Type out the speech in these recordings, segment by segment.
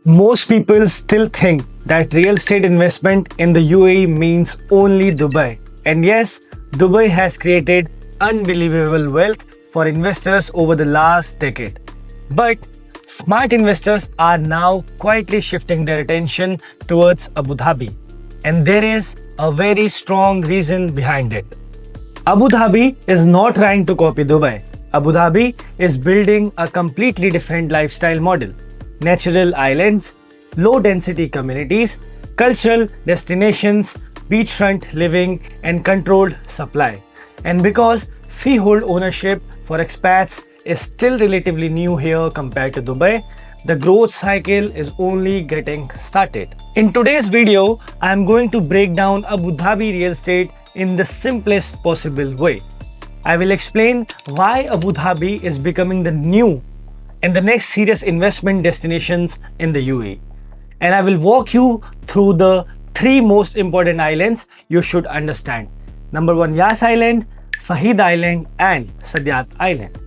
Most people still think that real estate investment in the UAE means only Dubai. And yes, Dubai has created unbelievable wealth for investors over the last decade. But smart investors are now quietly shifting their attention towards Abu Dhabi. And there is a very strong reason behind it. Abu Dhabi is not trying to copy Dubai. Abu Dhabi is building a completely different lifestyle model. Natural islands, low-density communities, cultural destinations, beachfront living, and controlled supply. And because freehold ownership for expats is still relatively new here compared to Dubai, the growth cycle is only getting started. In today's video, I am going to break down Abu Dhabi real estate in the simplest possible way. I will explain why Abu Dhabi is becoming the new and the next serious investment destinations in the UAE. And I will walk you through the three most important islands you should understand. Number 1, Yas Island, Fahid Island, and Saadiyat Island.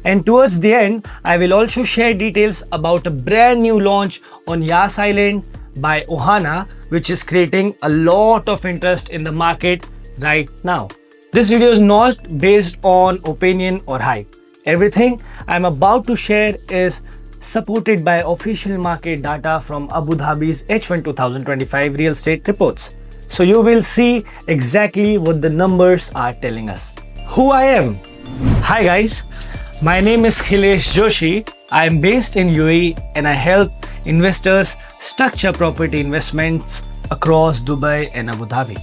And towards the end, I will also share details about a brand new launch on Yas Island by OHANA, which is creating a lot of interest in the market right now. This video is not based on opinion or hype. Everything I'm about to share is supported by official market data from Abu Dhabi's H1 2025 real estate reports. So you will see exactly what the numbers are telling us. Who I am? Hi guys, my name is Khilesh Joshi. I am based in UAE and I help investors structure property investments across Dubai and Abu Dhabi.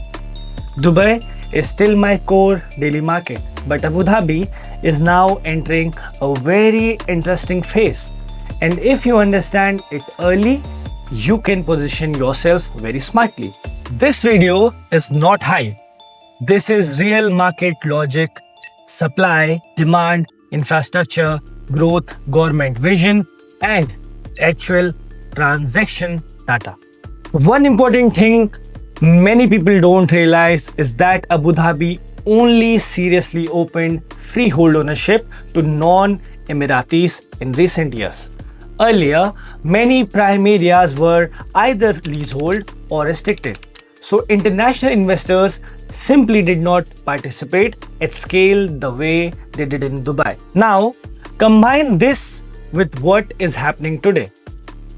Dubai is still my core daily market, but Abu Dhabi is now entering a very interesting phase. And if you understand it early, you can position yourself very smartly. This video is not hype. This is real market logic, supply, demand, infrastructure, growth, government vision, and actual transaction data. One important thing many people don't realize is that Abu Dhabi only seriously opened freehold ownership to non-Emiratis in recent years. Earlier, many prime areas were either leasehold or restricted. So international investors simply did not participate at scale the way they did in Dubai. Now, combine this with what is happening today.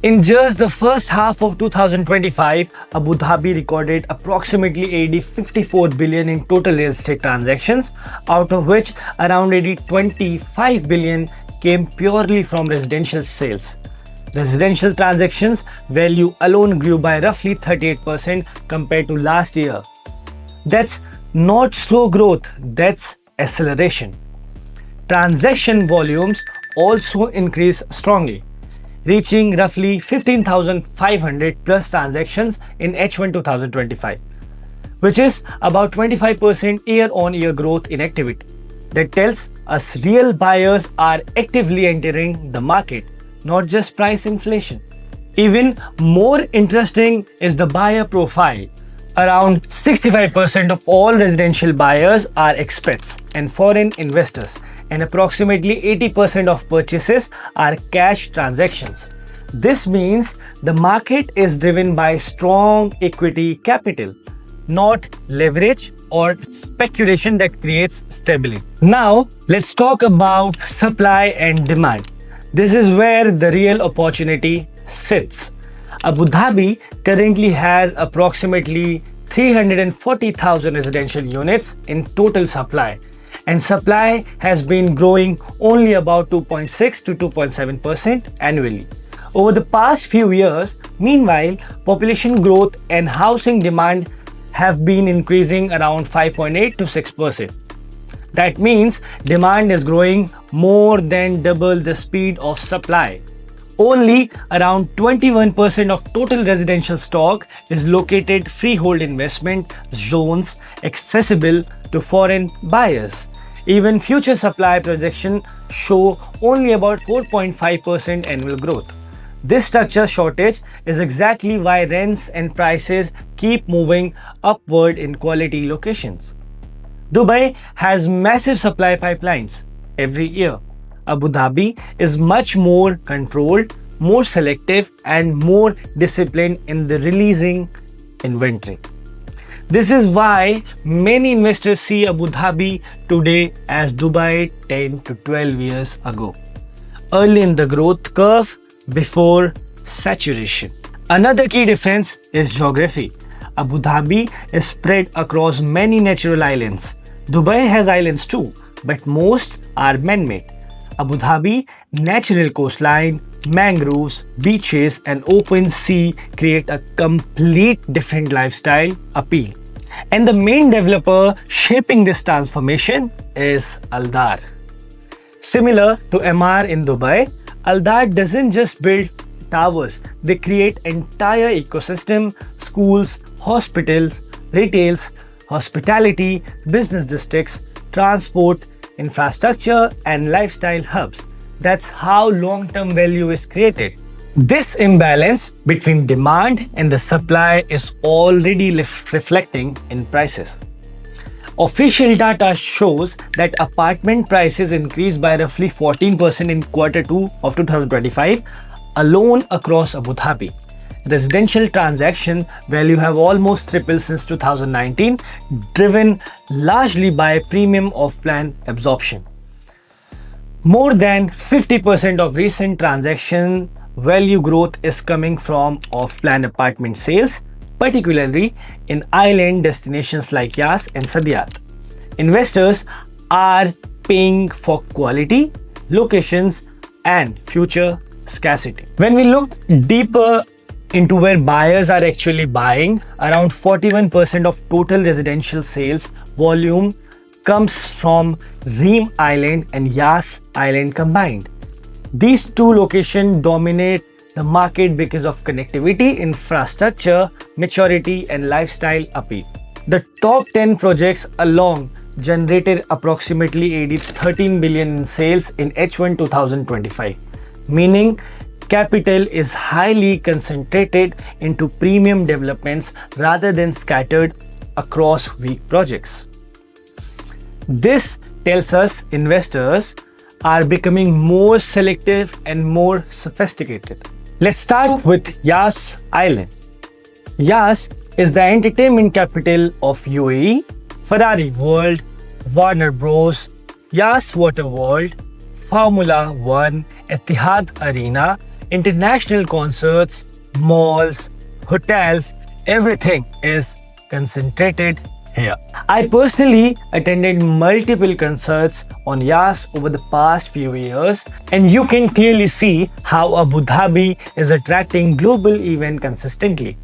In just the first half of 2025, Abu Dhabi recorded approximately 54 billion in total real estate transactions, out of which around 25 billion came purely from residential sales. Residential transactions value alone grew by roughly 38% compared to last year. That's not slow growth, that's acceleration. Transaction volumes also increased strongly, reaching roughly 15,500 plus transactions in H1 2025, which is about 25% year-on-year growth in activity. That tells us real buyers are actively entering the market, not just price inflation. Even more interesting is the buyer profile. Around 65% of all residential buyers are expats and foreign investors, and approximately 80% of purchases are cash transactions. This means the market is driven by strong equity capital, not leverage or speculation that creates stability. Now, let's talk about supply and demand. This is where the real opportunity sits. Abu Dhabi currently has approximately 340,000 residential units in total supply, and supply has been growing only about 2.6 to 2.7% annually. Over the past few years, meanwhile, population growth and housing demand have been increasing around 5.8 to 6%. That means demand is growing more than double the speed of supply. Only around 21% of total residential stock is located freehold investment zones accessible to foreign buyers. Even future supply projections show only about 4.5% annual growth. This structure shortage is exactly why rents and prices keep moving upward in quality locations. Dubai has massive supply pipelines every year. Abu Dhabi is much more controlled, more selective, and more disciplined in the releasing inventory. This is why many investors see Abu Dhabi today as Dubai 10 to 12 years ago, early in the growth curve before saturation. Another key difference is geography. Abu Dhabi is spread across many natural islands. Dubai has islands too, but most are man-made. Abu Dhabi natural coastline, mangroves, beaches and open sea create a complete different lifestyle appeal. And the main developer shaping this transformation is Aldar. Similar to MR in Dubai, Aldar doesn't just build towers, they create entire ecosystem, schools, hospitals, retails, hospitality, business districts, transport, infrastructure and lifestyle hubs. That's how long-term value is created. This imbalance between demand and the supply is already reflecting in prices. Official data shows that apartment prices increased by roughly 14% in Q2 of 2025 alone across Abu Dhabi. Residential transaction value have almost tripled since 2019, driven largely by premium off-plan absorption. More than 50% of recent transaction value growth is coming from off-plan apartment sales, particularly in island destinations like Yas and Saadiyat. Investors are paying for quality, locations, and future scarcity. When we look deeper into where buyers are actually buying, around 41% of total residential sales volume comes from Reem Island and Yas Island combined. These two locations dominate the market because of connectivity, infrastructure, maturity, and lifestyle appeal. The top 10 projects alone generated approximately 13 billion in sales in H1 2025, meaning capital is highly concentrated into premium developments rather than scattered across weak projects. This tells us investors are becoming more selective and more sophisticated. Let's start with Yas Island. Yas is the entertainment capital of UAE, Ferrari World, Warner Bros, Yas Water World, Formula One, Etihad Arena, international concerts, malls, hotels, everything is concentrated here. I personally attended multiple concerts on Yas over the past few years, and you can clearly see how Abu Dhabi is attracting global events consistently.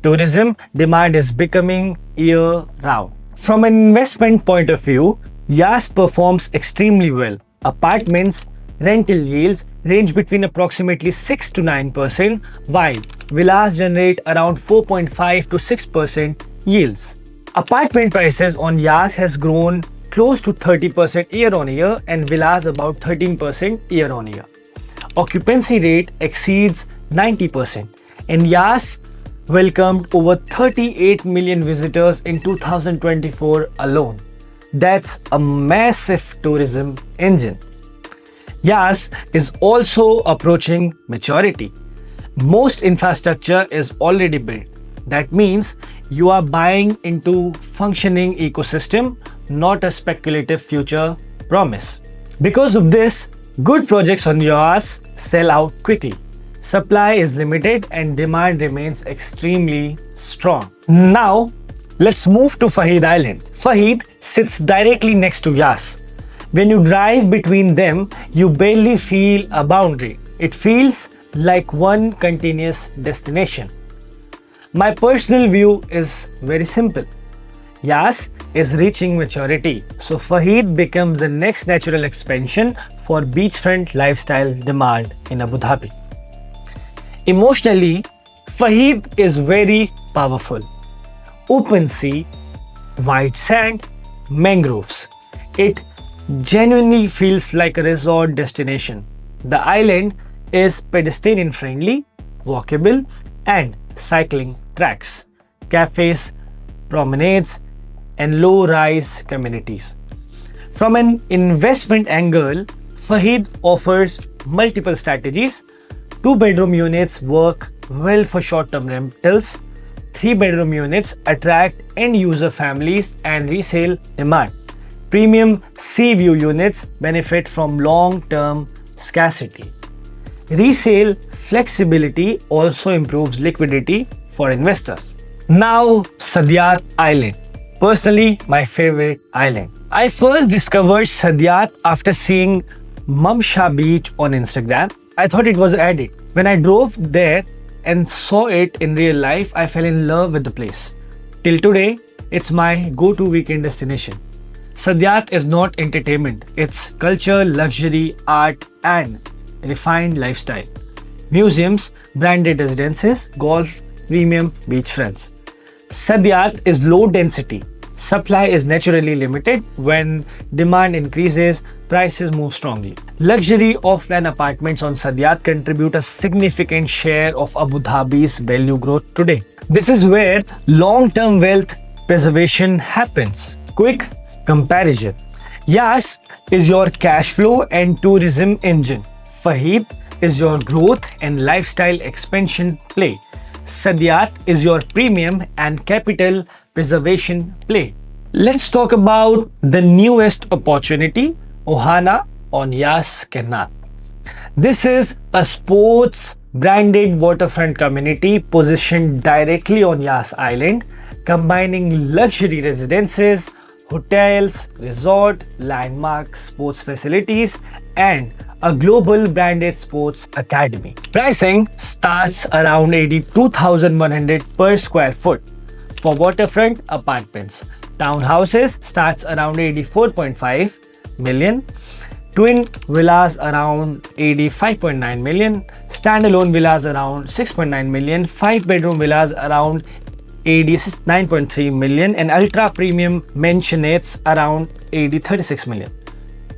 Tourism demand is becoming year-round. From an investment point of view, Yas performs extremely well. Apartments rental yields range between approximately 6 to 9%, while villas generate around 4.5 to 6% yields. Apartment prices on Yas has grown close to 30% year on year and villas about 13% year on year. Occupancy rate exceeds 90% and Yas welcomed over 38 million visitors in 2024 alone. That's a massive tourism engine. Yas is also approaching maturity. Most infrastructure is already built. That means you are buying into functioning ecosystem, not a speculative future promise. Because of this, good projects on Yas sell out quickly. Supply is limited and demand remains extremely strong. Now, let's move to Fahid Island. Fahid sits directly next to Yas. When you drive between them, you barely feel a boundary. It feels like one continuous destination. My personal view is very simple. Yas is reaching maturity, so Fahid becomes the next natural expansion for beachfront lifestyle demand in Abu Dhabi. Emotionally, Fahid is very powerful. Open sea, white sand, mangroves. It genuinely feels like a resort destination. The island is pedestrian friendly, walkable, and cycling tracks, cafes, promenades, and low-rise communities. From an investment angle, Fahid offers multiple strategies. 2-bedroom units work well for short-term rentals. 3-bedroom units attract end-user families and resale demand. Premium sea view units benefit from long-term scarcity. Resale flexibility also improves liquidity for investors. Now, Saadiyat Island. Personally, my favorite island. I first discovered Saadiyat after seeing Mamsha Beach on Instagram. I thought it was added. When I drove there and saw it in real life, I fell in love with the place. Till today, it's my go-to weekend destination. Saadiyat is not entertainment. It's culture, luxury, art, and refined lifestyle. Museums, branded residences, golf, premium beachfronts. Saadiyat is low density. Supply is naturally limited. When demand increases, prices move strongly. Luxury off-plan apartments on Saadiyat contribute a significant share of Abu Dhabi's value growth today. This is where long-term wealth preservation happens. Quick comparison. Yas is your cash flow and tourism engine. Fahid is your growth and lifestyle expansion play. Saadiyat is your premium and capital preservation play. Let's talk about the newest opportunity, OHANA on Yas Canal. This is a sports branded waterfront community positioned directly on Yas Island, combining luxury residences, hotels, resort, landmark sports facilities, and a global branded sports academy. Pricing starts around 82,100 per square foot for waterfront apartments. Townhouses starts around 84.5 million. Twin villas around 85.9 million. Standalone villas around 6.9 million. 5-bedroom villas around 89.3 million, and ultra premium mansionettes around 36 million.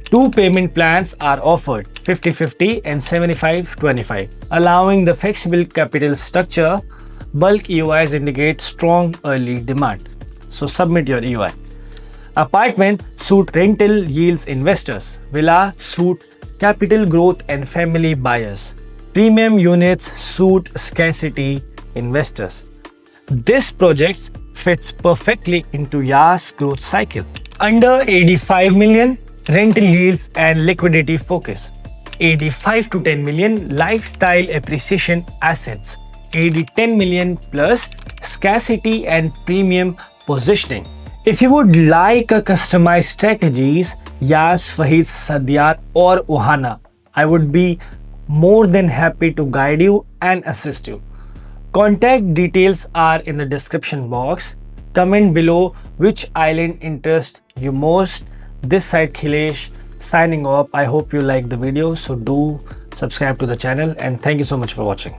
2 payment plans are offered, 50/50 and 75/25, allowing the flexible capital structure. Bulk EOIs indicate strong early demand, so submit your EOI. Apartment suit rental yields investors. Villa suit capital growth and family buyers. Premium units suit scarcity investors. This project fits perfectly into Yas growth cycle. Under 85 million, rental yields and liquidity focus. 85 to 10 million, lifestyle appreciation assets. 10 million plus, scarcity and premium positioning. If you would like a customized strategies, Yas, Fahid, Saadiyat or OHANA, I would be more than happy to guide you and assist you. Contact details are in the description box. Comment below which island interests you most. This side Khilesh signing off. I hope you like the video, so do subscribe to the channel, and thank you so much for watching.